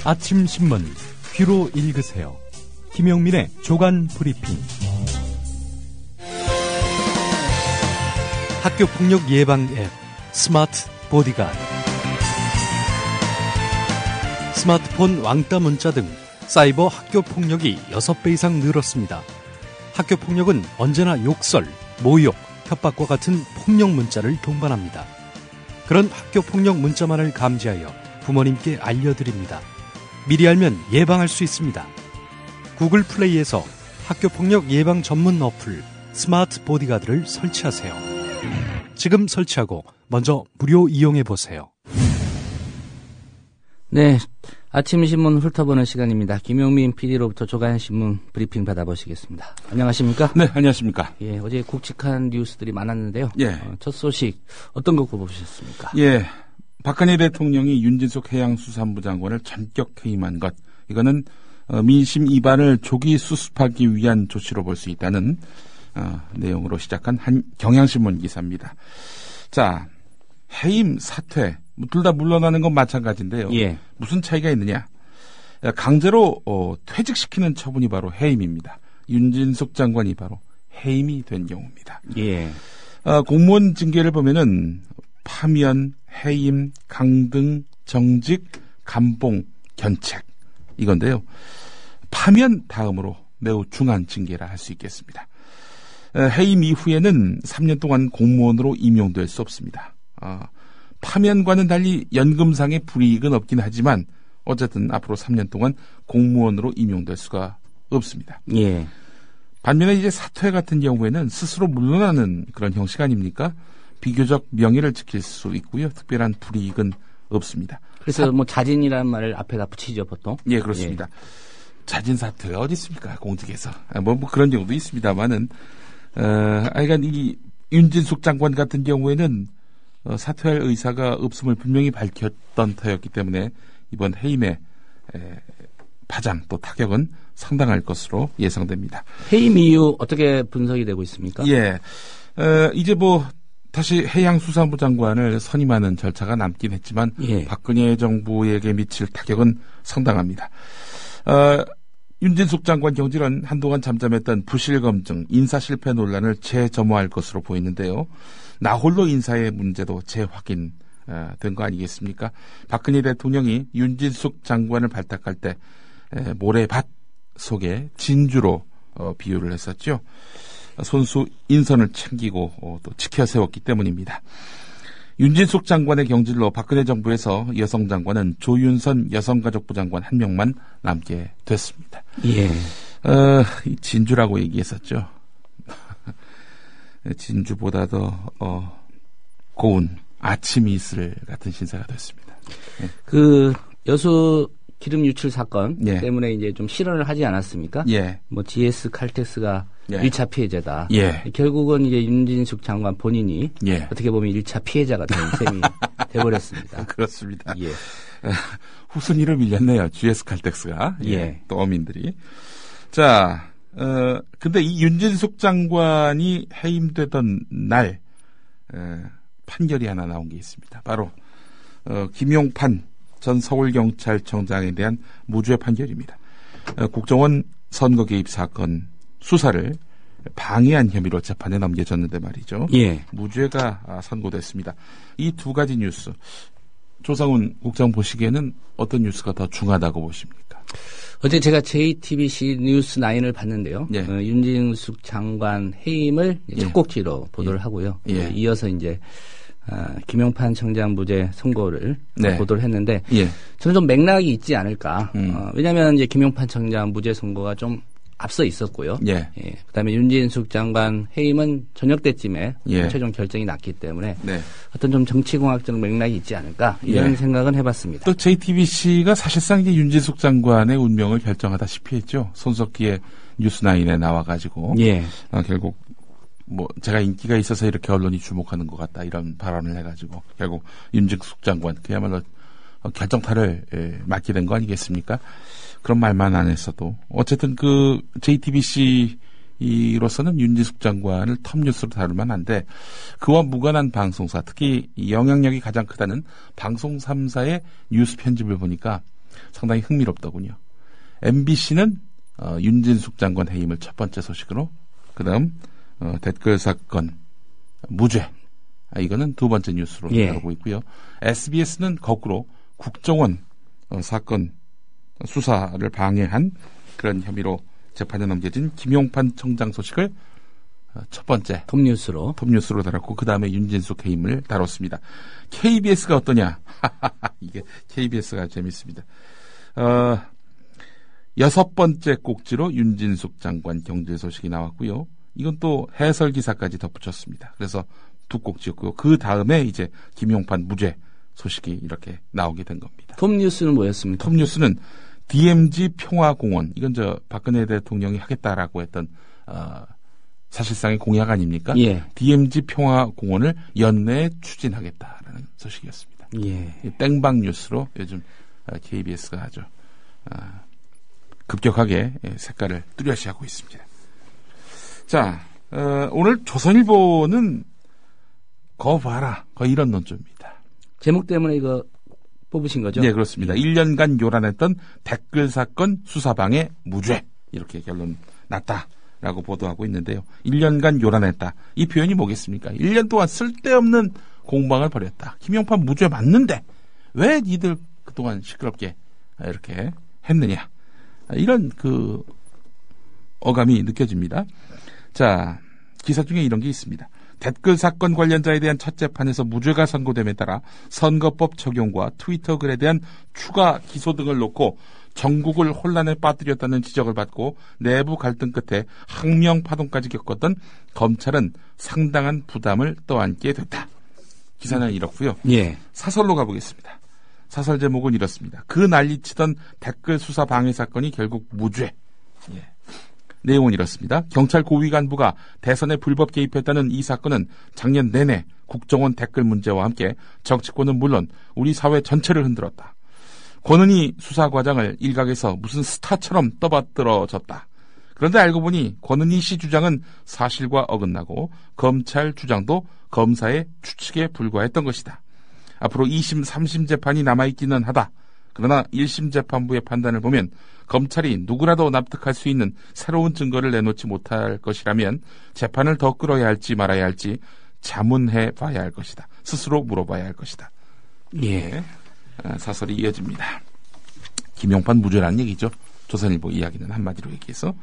아침 신문 귀로 읽으세요. 김용민의 조간 브리핑. 학교 폭력 예방 앱 스마트 보디가드. 스마트폰 왕따 문자 등 사이버 학교 폭력이 6배 이상 늘었습니다. 학교 폭력은 언제나 욕설, 모욕, 협박과 같은 폭력 문자를 동반합니다. 그런 학교 폭력 문자만을 감지하여 부모님께 알려드립니다. 미리 알면 예방할 수 있습니다. 구글 플레이에서 학교 폭력 예방 전문 어플 스마트 보디가드를 설치하세요. 지금 설치하고 먼저 무료 이용해 보세요. 네, 아침 신문 훑어보는 시간입니다. 김용민 PD로부터 조간 신문 브리핑 받아보시겠습니다. 안녕하십니까? 네, 안녕하십니까? 예, 어제 굵직한 뉴스들이 많았는데요. 예. 첫 소식 어떤 거 꼽으셨습니까? 예, 박근혜 대통령이 윤진숙 해양수산부 장관을 전격 해임한 것, 이거는 민심 위반을 조기 수습하기 위한 조치로 볼 수 있다는 내용으로 시작한 한 경향신문 기사입니다. 자, 해임, 사퇴, 둘 다 물러나는 건 마찬가지인데요. 예. 무슨 차이가 있느냐? 강제로 퇴직시키는 처분이 바로 해임입니다. 윤진숙 장관이 바로 해임이 된 경우입니다. 예. 공무원 징계를 보면은 파면, 해임, 강등, 정직, 감봉, 견책 이건데요. 파면 다음으로 매우 중한 징계라 할 수 있겠습니다. 해임 이후에는 3년 동안 공무원으로 임용될 수 없습니다. 파면과는 달리 연금상의 불이익은 없긴 하지만 어쨌든 앞으로 3년 동안 공무원으로 임용될 수가 없습니다. 예. 반면에 이제 사퇴 같은 경우에는 스스로 물러나는 그런 형식 아닙니까? 비교적 명예를 지킬 수 있고요. 특별한 불이익은 없습니다. 그래서 뭐 자진이라는 말을 앞에다 붙이죠, 보통. 예, 그렇습니다. 예. 자진 사퇴가 어디 있습니까? 공직에서. 뭐 그런 경우도 있습니다만은 하여간 이 윤진숙 장관 같은 경우에는 사퇴할 의사가 없음을 분명히 밝혔던 터였기 때문에 이번 해임의 파장 또 타격은 상당할 것으로 예상됩니다. 해임 이유 어떻게 분석이 되고 있습니까? 예, 이제 뭐 다시 해양수산부 장관을 선임하는 절차가 남긴 했지만 예. 박근혜 정부에게 미칠 타격은 상당합니다. 윤진숙 장관 경질은 한동안 잠잠했던 부실검증, 인사실패 논란을 재점화할 것으로 보이는데요. 나홀로 인사의 문제도 재확인된 거 아니겠습니까? 박근혜 대통령이 윤진숙 장관을 발탁할 때 모래밭 속에 진주로 비유를 했었죠. 손수 인선을 챙기고 또 지켜 세웠기 때문입니다. 윤진숙 장관의 경질로 박근혜 정부에서 여성 장관은 조윤선 여성가족부 장관 한 명만 남게 됐습니다. 예. 진주라고 얘기했었죠. 진주보다 더 고운 아침 이슬 같은 신세가 됐습니다. 예. 그 여수 기름 유출 사건 예. 때문에 이제 좀 실언을 하지 않았습니까? 예. 뭐 GS 칼텍스가 예. 1차 피해자다. 예. 결국은 이제 윤진숙 장관 본인이 예. 어떻게 보면 1차 피해자가 된 셈이 돼버렸습니다. 그렇습니다. 예. 후순위를 밀렸네요. GS 칼텍스가. 예. 또 어민들이. 자, 근데 이 윤진숙 장관이 해임되던 날 판결이 하나 나온 게 있습니다. 바로 김용판 전 서울경찰청장에 대한 무죄 판결입니다. 국정원 선거 개입 사건 수사를 방해한 혐의로 재판에 넘겨졌는데 말이죠. 예. 무죄가 선고됐습니다. 이 두 가지 뉴스, 조상훈 국장 보시기에는 어떤 뉴스가 더 중하다고 보십니까? 어제 제가 JTBC 뉴스9을 봤는데요. 예. 윤진숙 장관 해임을 첫 곡지로 보도를 하고요. 예. 이어서 이제 김용판 청장 무죄 선고를 네. 보도를 했는데 예. 저는 좀 맥락이 있지 않을까. 왜냐하면 이제 김용판 청장 무죄 선고가 좀 앞서 있었고요. 예. 예. 그다음에 윤진숙 장관 해임은 저녁 때쯤에 예. 최종 결정이 났기 때문에 네. 어떤 좀 정치공학적 맥락이 있지 않을까 이런 예. 생각은 해봤습니다. 또 JTBC가 사실상 이제 윤진숙 장관의 운명을 결정하다시피 했죠. 손석희의 뉴스9에 나와가지고 예. 결국 뭐 제가 인기가 있어서 이렇게 언론이 주목하는 것 같다 이런 발언을 해가지고 결국 윤진숙 장관 그야말로 결정타를 맡게 된 거 아니겠습니까? 그런 말만 안 했어도 어쨌든 그 JTBC로서는 윤진숙 장관을 톱뉴스로 다룰 만한데 그와 무관한 방송사 특히 영향력이 가장 크다는 방송 3사의 뉴스 편집을 보니까 상당히 흥미롭더군요. MBC는 윤진숙 장관 해임을 첫 번째 소식으로, 그다음 댓글 사건 무죄, 이거는 두 번째 뉴스로 다루고 있고요. SBS는 거꾸로 국정원 사건 수사를 방해한 그런 혐의로 재판에 넘겨진 김용판 청장 소식을 첫 번째 톱뉴스로 다뤘고, 그 다음에 윤진숙 해임을 다뤘습니다. KBS가 어떠냐? 이게 KBS가 재밌습니다. 여섯 번째 꼭지로 윤진숙 장관 경질 소식이 나왔고요. 이건 또 해설 기사까지 덧붙였습니다. 그래서 두 꼭지였고요. 그 다음에 이제 김용판 무죄 소식이 이렇게 나오게 된 겁니다. 톱뉴스는 뭐였습니까? 톱뉴스는 DMZ 평화공원, 이건 박근혜 대통령이 하겠다라고 했던 사실상의 공약 아닙니까? 예. DMZ 평화공원을 연내에 추진하겠다라는 소식이었습니다. 예. 땡방 뉴스로 요즘 KBS가 아주 급격하게 색깔을 뚜렷이하고 있습니다. 자, 오늘 조선일보는 거 봐라, 이런 논조입니다. 제목 때문에 이거 뽑으신 거죠? 네, 그렇습니다. 1년간 요란했던 댓글 사건 수사방해 무죄, 이렇게 결론 났다라고 보도하고 있는데요. 1년간 요란했다, 이 표현이 뭐겠습니까? 1년 동안 쓸데없는 공방을 벌였다. 김용판 무죄 맞는데 왜 니들 그동안 시끄럽게 이렇게 했느냐, 이런 어감이 느껴집니다. 자, 기사 중에 이런 게 있습니다. 댓글 사건 관련자에 대한 첫 재판에서 무죄가 선고됨에 따라 선거법 적용과 트위터 글에 대한 추가 기소 등을 놓고 전국을 혼란에 빠뜨렸다는 지적을 받고 내부 갈등 끝에 항명 파동까지 겪었던 검찰은 상당한 부담을 떠안게 됐다. 기사는 이렇고요. 예. 사설로 가보겠습니다. 사설 제목은 이렇습니다. 그 난리치던 댓글 수사 방해 사건이 결국 무죄. 예. 내용은 이렇습니다. 경찰 고위 간부가 대선에 불법 개입했다는 이 사건은 작년 내내 국정원 댓글 문제와 함께 정치권은 물론 우리 사회 전체를 흔들었다. 권은희 수사과장을 일각에서 무슨 스타처럼 떠받들어졌다. 그런데 알고 보니 권은희 씨 주장은 사실과 어긋나고 검찰 주장도 검사의 추측에 불과했던 것이다. 앞으로 2심, 3심 재판이 남아있기는 하다. 그러나 1심 재판부의 판단을 보면 검찰이 누구라도 납득할 수 있는 새로운 증거를 내놓지 못할 것이라면 재판을 더 끌어야 할지 말아야 할지 자문해 봐야 할 것이다. 스스로 물어봐야 할 것이다. 예. 사설이 이어집니다. 김용판 무죄라는 얘기죠. 조선일보 이야기는 한마디로 얘기해서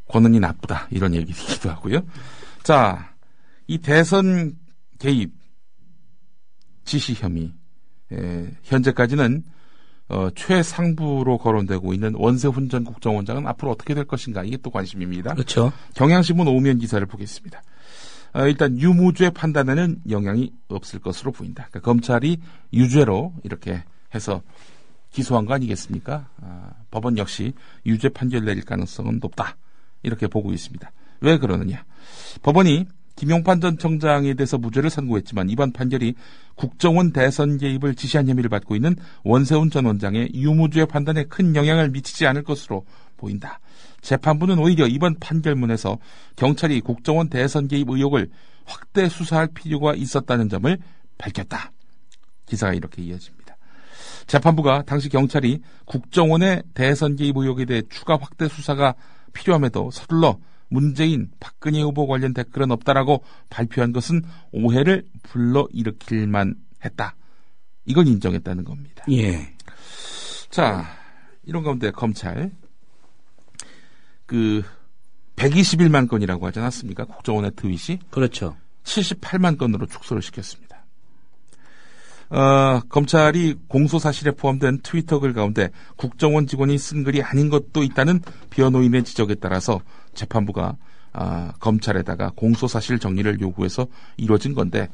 권은희 나쁘다, 이런 얘기이기도 하고요. 자, 이 대선 개입 지시 혐의, 현재까지는 최상부로 거론되고 있는 원세훈 전 국정원장은 앞으로 어떻게 될 것인가, 이게 또 관심입니다. 그렇죠. 경향신문 오면 기사를 보겠습니다. 일단 유무죄 판단에는 영향이 없을 것으로 보인다. 그러니까 검찰이 유죄로 이렇게 해서 기소한 거 아니겠습니까? 법원 역시 유죄 판결 내릴 가능성은 높다, 이렇게 보고 있습니다. 왜 그러느냐? 법원이 김용판 전 청장에 대해서 무죄를 선고했지만 이번 판결이 국정원 대선 개입을 지시한 혐의를 받고 있는 원세훈 전 원장의 유무죄 판단에 큰 영향을 미치지 않을 것으로 보인다. 재판부는 오히려 이번 판결문에서 경찰이 국정원 대선 개입 의혹을 확대 수사할 필요가 있었다는 점을 밝혔다. 기사가 이렇게 이어집니다. 재판부가 당시 경찰이 국정원의 대선 개입 의혹에 대해 추가 확대 수사가 필요함에도 서둘러 문재인, 박근혜 후보 관련 댓글은 없다라고 발표한 것은 오해를 불러일으킬만 했다. 이건 인정했다는 겁니다. 예. 자, 이런 가운데 검찰 121만 건이라고 하지 않았습니까? 국정원의 트윗이. 그렇죠. 78만 건으로 축소를 시켰습니다. 검찰이 공소 사실에 포함된 트위터 글 가운데 국정원 직원이 쓴 글이 아닌 것도 있다는 변호인의 지적에 따라서 재판부가 검찰에다가 공소 사실 정리를 요구해서 이루어진 건데,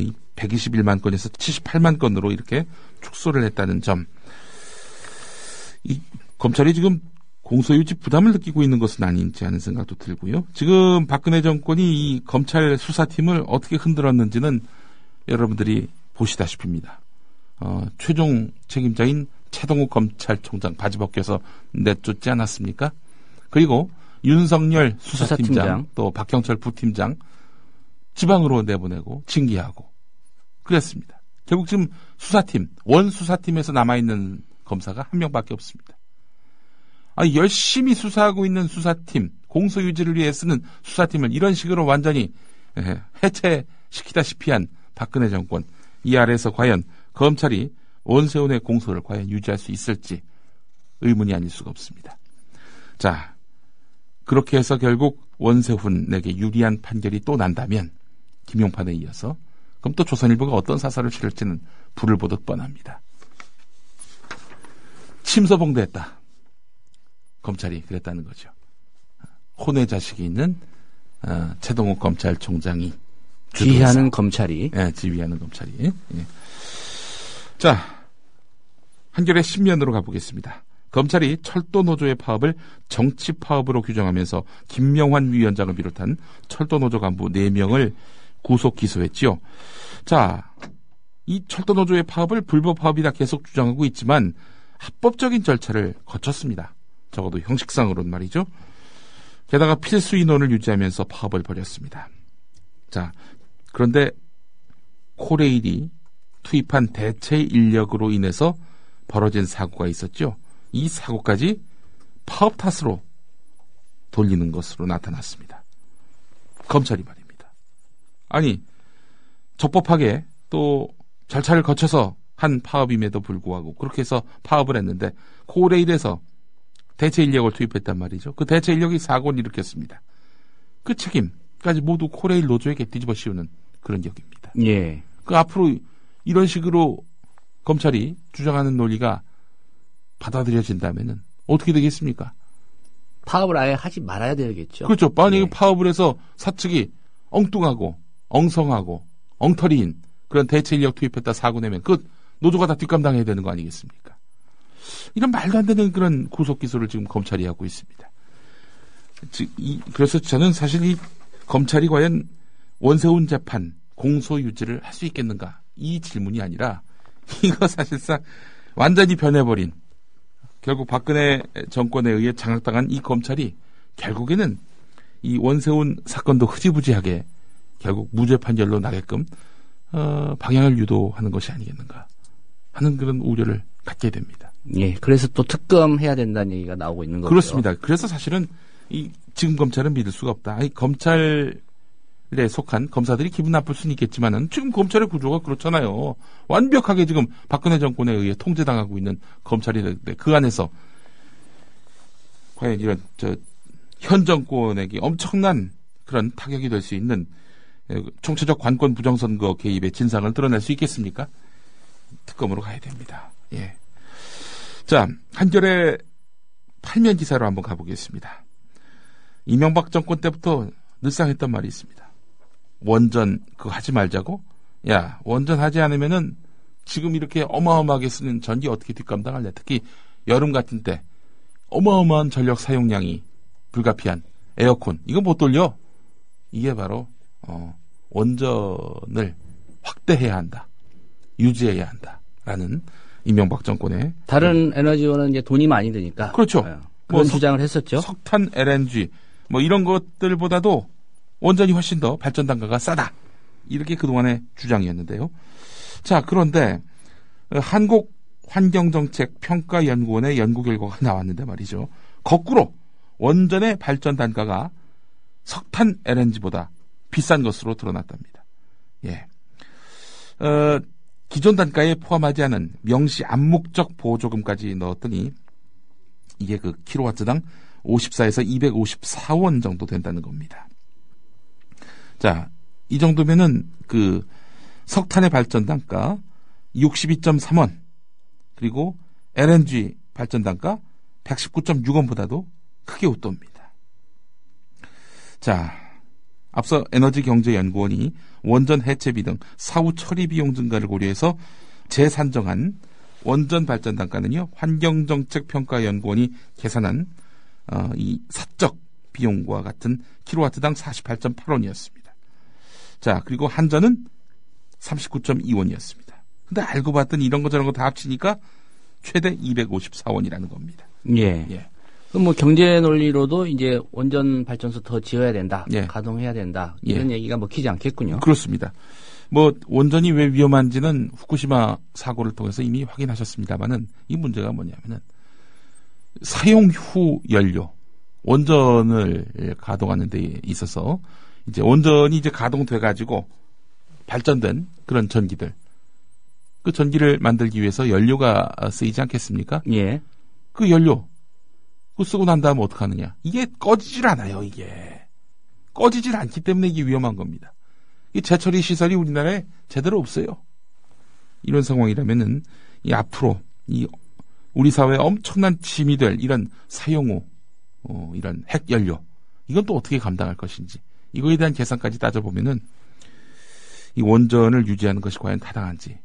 이 121만 건에서 78만 건으로 이렇게 축소를 했다는 점, 이 검찰이 지금 공소유지 부담을 느끼고 있는 것은 아닌지 하는 생각도 들고요. 지금 박근혜 정권이 이 검찰 수사팀을 어떻게 흔들었는지는 여러분들이 보시다시피입니다. 최종 책임자인 최동욱 검찰총장 바지 벗겨서 내쫓지 않았습니까? 그리고 윤석열 수사팀장, 또 박형철 부팀장 지방으로 내보내고 징계하고 그랬습니다. 결국 지금 수사팀, 원수사팀에서 남아있는 검사가 한 명밖에 없습니다. 열심히 수사하고 있는 수사팀, 공소유지를 위해 쓰는 수사팀을 이런 식으로 완전히 해체시키다시피 한 박근혜 정권, 이 아래에서 과연 검찰이 원세훈의 공소를 과연 유지할 수 있을지 의문이 아닐 수가 없습니다. 자, 그렇게 해서 결국 원세훈에게 유리한 판결이 또 난다면 김용판에 이어서 그럼 또 조선일보가 어떤 사설을 치를지는 불을 보듯 뻔합니다. 침소봉대했다. 검찰이 그랬다는 거죠. 혼외 자식이 있는 최동욱 검찰총장이 지휘하는 검찰이. 네, 지휘하는 검찰이. 예. 자, 한겨레 신면으로 가보겠습니다. 검찰이 철도노조의 파업을 정치 파업으로 규정하면서 김명환 위원장을 비롯한 철도노조 간부 4명을 구속 기소했지요. 자, 이 철도노조의 파업을 불법 파업이다 계속 주장하고 있지만 합법적인 절차를 거쳤습니다. 적어도 형식상으로는 말이죠. 게다가 필수 인원을 유지하면서 파업을 벌였습니다. 자, 그런데 코레일이 투입한 대체 인력으로 인해서 벌어진 사고가 있었죠. 이 사고까지 파업 탓으로 돌리는 것으로 나타났습니다. 검찰이 말입니다. 아니, 적법하게 또 절차를 거쳐서 한 파업임에도 불구하고 그렇게 해서 파업을 했는데 코레일에서 대체 인력을 투입했단 말이죠. 그 대체 인력이 사고를 일으켰습니다. 그 책임까지 모두 코레일 노조에게 뒤집어 씌우는 그런 격입니다. 예. 그 앞으로 이런 식으로 검찰이 주장하는 논리가 받아들여진다면은 어떻게 되겠습니까? 파업을 아예 하지 말아야 되겠죠. 그렇죠. 만약에 예. 파업을 해서 사측이 엉뚱하고 엉성하고 엉터리인 그런 대체 인력 투입했다 사고 내면 그 노조가 다 뒷감당해야 되는 거 아니겠습니까? 이런 말도 안 되는 그런 구속 기소를 지금 검찰이 하고 있습니다. 그래서 저는 사실 이 검찰이 과연 원세훈 재판 공소 유지를 할 수 있겠는가 이 질문이 아니라 이거 사실상 완전히 변해버린 결국 박근혜 정권에 의해 장악당한 이 검찰이 결국에는 이 원세훈 사건도 흐지부지하게 결국 무죄 판결로 나게끔 방향을 유도하는 것이 아니겠는가 하는 그런 우려를 갖게 됩니다. 예, 그래서 또 특검해야 된다는 얘기가 나오고 있는 거죠. 그렇습니다. 그래서 사실은 이 지금 검찰은 믿을 수가 없다. 이 검찰에 속한 검사들이 기분 나쁠 수는 있겠지만은 지금 검찰의 구조가 그렇잖아요. 완벽하게 지금 박근혜 정권에 의해 통제당하고 있는 검찰인데 그 안에서 과연 이런 현 정권에게 엄청난 그런 타격이 될 수 있는 총체적 관권 부정선거 개입의 진상을 드러낼 수 있겠습니까? 특검으로 가야 됩니다. 예. 자, 한겨레 8면 기사로 한번 가보겠습니다. 이명박 정권 때부터 늘상 했던 말이 있습니다. 원전 그거 하지 말자고? 야, 원전 하지 않으면은 지금 이렇게 어마어마하게 쓰는 전기 어떻게 뒷감당할래? 특히 여름 같은 때 어마어마한 전력 사용량이 불가피한 에어컨 이거 못 돌려? 이게 바로 원전을 확대해야 한다. 유지해야 한다라는 이명박 정권의 다른 에너지원은 이제 돈이 많이 드니까 그렇죠. 그런 주장을 했었죠. 석탄, LNG 뭐 이런 것들보다도 원전이 훨씬 더 발전 단가가 싸다. 이렇게 그동안의 주장이었는데요. 자, 그런데 한국환경정책평가연구원의 연구 결과가 나왔는데 말이죠. 거꾸로 원전의 발전 단가가 석탄, LNG보다 비싼 것으로 드러났답니다. 예. 기존 단가에 포함하지 않은 명시 암묵적 보조금까지 넣었더니 이게 그 킬로와트당 54에서 254원 정도 된다는 겁니다. 자, 이 정도면은 그 석탄의 발전 단가 62.3원 그리고 LNG 발전 단가 119.6원보다도 크게 웃돕니다. 자, 앞서 에너지경제연구원이 원전 해체비 등 사후 처리 비용 증가를 고려해서 재산정한 원전 발전 단가는요, 환경정책평가연구원이 계산한 이 사적 비용과 같은 킬로와트당 48.8원이었습니다. 자, 그리고 한전은 39.2원이었습니다. 근데 알고 봤더니 이런 거 저런 거 다 합치니까 최대 254원이라는 겁니다. 예. 예. 그럼 뭐 경제 논리로도 이제 원전 발전소 더 지어야 된다. 예. 가동해야 된다. 이런 예. 얘기가 먹히지 않겠군요. 그렇습니다. 뭐 원전이 왜 위험한지는 후쿠시마 사고를 통해서 이미 확인하셨습니다만은 이 문제가 뭐냐면은 사용 후 연료, 원전을 가동하는 데 있어서 이제 원전이 이제 가동돼 가지고 발전된 그런 전기들, 그 전기를 만들기 위해서 연료가 쓰이지 않겠습니까? 예. 그 연료 그거 쓰고 난 다음에 어떡하느냐? 이게 꺼지질 않아요. 이게 꺼지질 않기 때문에 이게 위험한 겁니다. 이 재처리 시설이 우리나라에 제대로 없어요. 이런 상황이라면은 이 앞으로 이 우리 사회에 엄청난 짐이 될 이런 사용 후 이런 핵 연료, 이건 또 어떻게 감당할 것인지, 이거에 대한 계산까지 따져보면은 이 원전을 유지하는 것이 과연 타당한지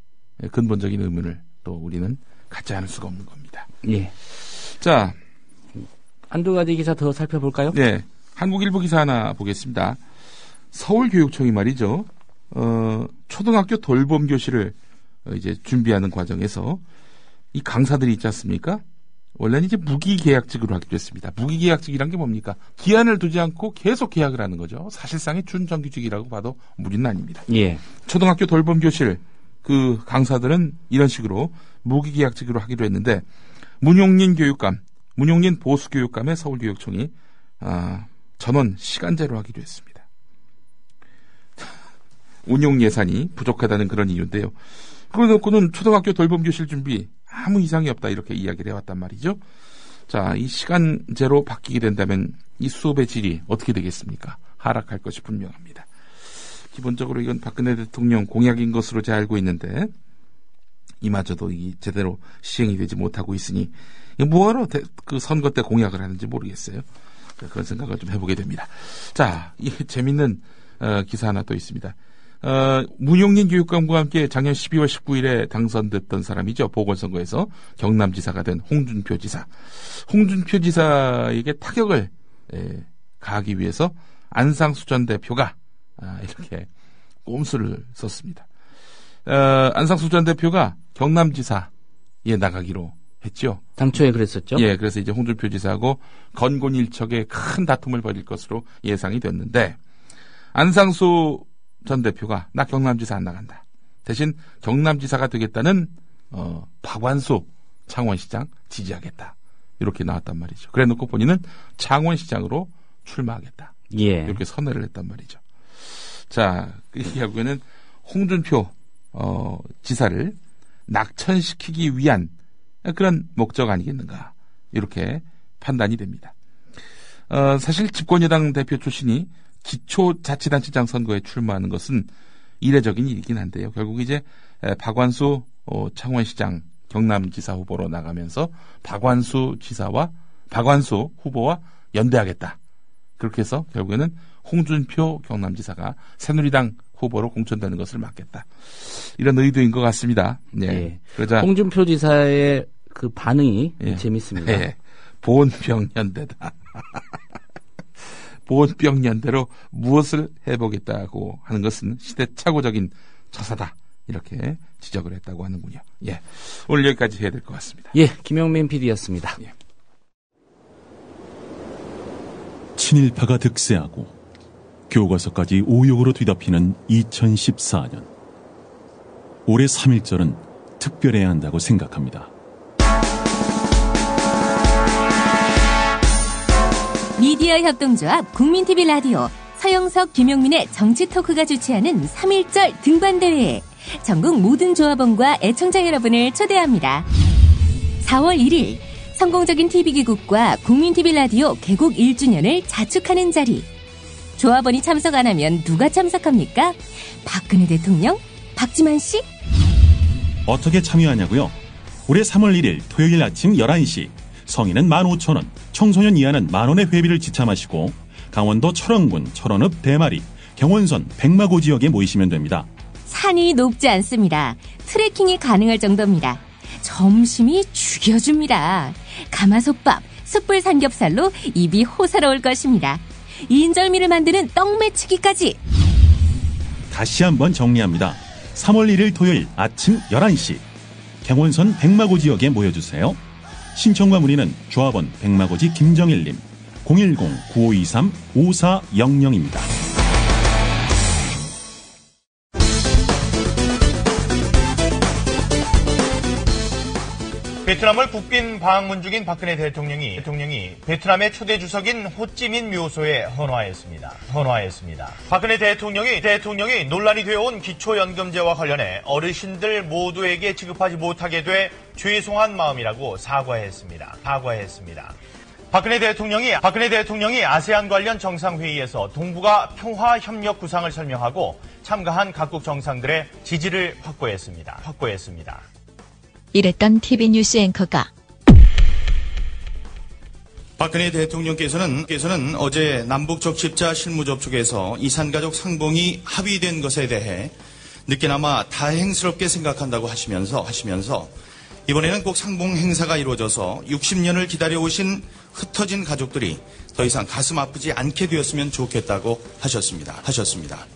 근본적인 의문을 또 우리는 갖지 않을 수가 없는 겁니다. 예. 자, 한두 가지 기사 더 살펴볼까요? 네. 한국일보 기사 하나 보겠습니다. 서울교육청이 말이죠. 초등학교 돌봄 교실을 이제 준비하는 과정에서 이 강사들이 있지 않습니까? 원래는 이제 무기계약직으로 하기로 했습니다. 무기계약직이란 게 뭡니까? 기한을 두지 않고 계속 계약을 하는 거죠. 사실상의 준정규직이라고 봐도 무리는 아닙니다. 예. 초등학교 돌봄 교실 그 강사들은 이런 식으로 무기계약직으로 하기로 했는데 문용린 보수교육감의 서울교육청이 전원 시간제로 하기로 했습니다. 운용 예산이 부족하다는 그런 이유인데요. 그래놓고는 초등학교 돌봄 교실 준비 아무 이상이 없다 이렇게 이야기를 해왔단 말이죠. 자, 이 시간제로 바뀌게 된다면 이 수업의 질이 어떻게 되겠습니까? 하락할 것이 분명합니다. 기본적으로 이건 박근혜 대통령 공약인 것으로 제가 알고 있는데 이마저도 이 제대로 시행이 되지 못하고 있으니 뭐하러 그 선거 때 공약을 하는지 모르겠어요. 그런 생각을 좀 해보게 됩니다. 자, 이 재밌는 기사 하나 또 있습니다. 문용린 교육감과 함께 작년 12월 19일에 당선됐던 사람이죠. 보궐선거에서 경남지사가 된 홍준표 지사. 홍준표 지사에게 타격을 가하기 위해서 안상수 전 대표가 이렇게 꼼수를 썼습니다. 안상수 전 대표가 경남지사에 나가기로 했죠. 당초에 그랬었죠. 예, 그래서 이제 홍준표 지사하고 건곤일척의 큰 다툼을 벌일 것으로 예상이 됐는데 안상수 전 대표가 나 경남지사 안 나간다. 대신 경남지사가 되겠다는 박완수 창원시장 지지하겠다. 이렇게 나왔단 말이죠. 그래 놓고 본인은 창원시장으로 출마하겠다. 예. 이렇게 선회를 했단 말이죠. 자, 이 결국에는 홍준표 지사를 낙천시키기 위한 그런 목적 아니겠는가. 이렇게 판단이 됩니다. 사실 집권여당 대표 출신이 기초자치단체장 선거에 출마하는 것은 이례적인 일이긴 한데요. 결국 이제 박완수 창원시장 경남지사 후보로 나가면서 박완수 후보와 연대하겠다. 그렇게 해서 결국에는 홍준표 경남지사가 새누리당 후보로 공천되는 것을 막겠다. 이런 의도인 것 같습니다. 네. 예. 그러자 홍준표 지사의 그 반응이 예. 재밌습니다. 예. 보온병연대다. 보온병연대로 무엇을 해보겠다고 하는 것은 시대착오적인 처사다. 이렇게 지적을 했다고 하는군요. 예. 오늘 여기까지 해야 될 것 같습니다. 예, 김영민 PD였습니다. 예. 친일파가 득세하고 교과서까지 오욕으로 뒤덮이는 2014년. 올해 3.1절은 특별해야 한다고 생각합니다. 미디어 협동조합 국민TV 라디오 서영석, 김용민의 정치 토크가 주최하는 3.1절 등반대회에 전국 모든 조합원과 애청자 여러분을 초대합니다. 4월 1일 성공적인 TV기국과 국민TV 라디오 개국 1주년을 자축하는 자리. 조합원이 참석 안 하면 누가 참석합니까? 박근혜 대통령? 박지만 씨? 어떻게 참여하냐고요? 올해 3월 1일 토요일 아침 11시 성인은 15,000원, 청소년 이하는 만원의 회비를 지참하시고 강원도 철원군 철원읍 대마리, 경원선 백마고 지역에 모이시면 됩니다. 산이 높지 않습니다. 트레킹이 가능할 정도입니다. 점심이 죽여줍니다. 가마솥밥, 숯불 삼겹살로 입이 호사로울 것입니다. 인절미를 만드는 떡매치기까지. 다시 한번 정리합니다. 3월 1일 토요일 아침 11시 경원선 백마고 지역에 모여주세요. 신청과 문의는 조합원 백마고지 김정일님 010-9523-5400입니다. 베트남을 국빈 방문 중인 박근혜 대통령이 베트남의 초대 주석인 호찌민 묘소에 헌화했습니다. 박근혜 대통령이 논란이 되어온 기초연금제와 관련해 어르신들 모두에게 지급하지 못하게 돼 죄송한 마음이라고 사과했습니다. 박근혜 대통령이 아세안 관련 정상회의에서 동북아 평화협력 구상을 설명하고 참가한 각국 정상들의 지지를 확보했습니다. 이랬던 TV 뉴스 앵커가 박근혜 대통령께서는 어제 남북 적십자 실무 접촉에서 이산가족 상봉이 합의된 것에 대해 늦게나마 다행스럽게 생각한다고 하시면서 이번에는 꼭 상봉 행사가 이루어져서 60년을 기다려오신 흩어진 가족들이 더 이상 가슴 아프지 않게 되었으면 좋겠다고 하셨습니다.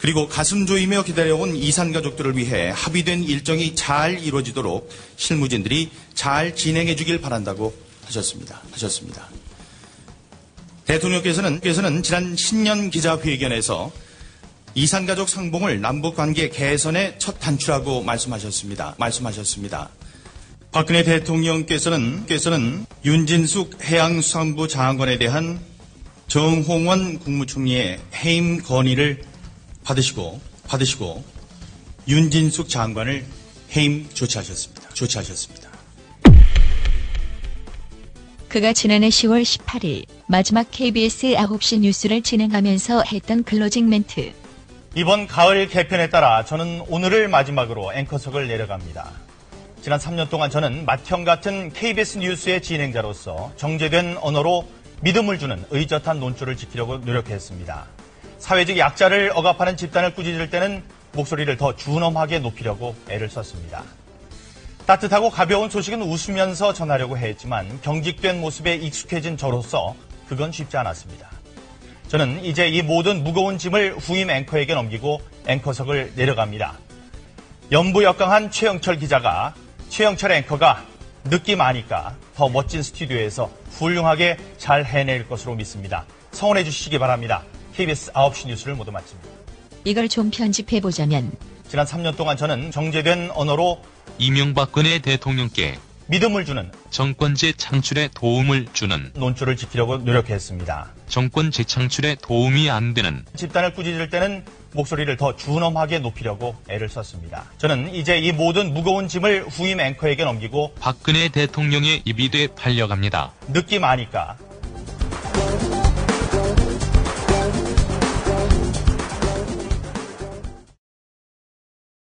그리고 가슴 조이며 기다려온 이산 가족들을 위해 합의된 일정이 잘 이루어지도록 실무진들이 잘 진행해 주길 바란다고 하셨습니다. 대통령께서는 지난 신년 기자회견에서 이산 가족 상봉을 남북 관계 개선의 첫 단추라고 말씀하셨습니다. 박근혜 대통령께서는 윤진숙 해양수산부 장관에 대한 정홍원 국무총리의 해임 건의를 받으시고 윤진숙 장관을 해임 조치하셨습니다. 그가 지난해 10월 18일 마지막 KBS 9시 뉴스를 진행하면서 했던 클로징 멘트. 이번 가을 개편에 따라 저는 오늘을 마지막으로 앵커석을 내려갑니다. 지난 3년 동안 저는 맏형 같은 KBS 뉴스의 진행자로서 정제된 언어로 믿음을 주는 의젓한 논조를 지키려고 노력했습니다. 사회적 약자를 억압하는 집단을 꾸짖을 때는 목소리를 더 준엄하게 높이려고 애를 썼습니다. 따뜻하고 가벼운 소식은 웃으면서 전하려고 했지만 경직된 모습에 익숙해진 저로서 그건 쉽지 않았습니다. 저는 이제 이 모든 무거운 짐을 후임 앵커에게 넘기고 앵커석을 내려갑니다. 연부역강한 최영철 앵커가 느낌 아니까 더 멋진 스튜디오에서 훌륭하게 잘 해낼 것으로 믿습니다. 성원해 주시기 바랍니다. KBS 9시 뉴스를 모두 마칩니다. 이걸 좀 편집해보자면 지난 3년 동안 저는 정제된 언어로 이명박근혜 대통령께 믿음을 주는 정권 재창출에 도움을 주는 논조를 지키려고 노력했습니다. 정권 재창출에 도움이 안 되는 집단을 꾸짖을 때는 목소리를 더 준엄하게 높이려고 애를 썼습니다. 저는 이제 이 모든 무거운 짐을 후임 앵커에게 넘기고 박근혜 대통령의 입이 돼 팔려갑니다. 느낌 아니까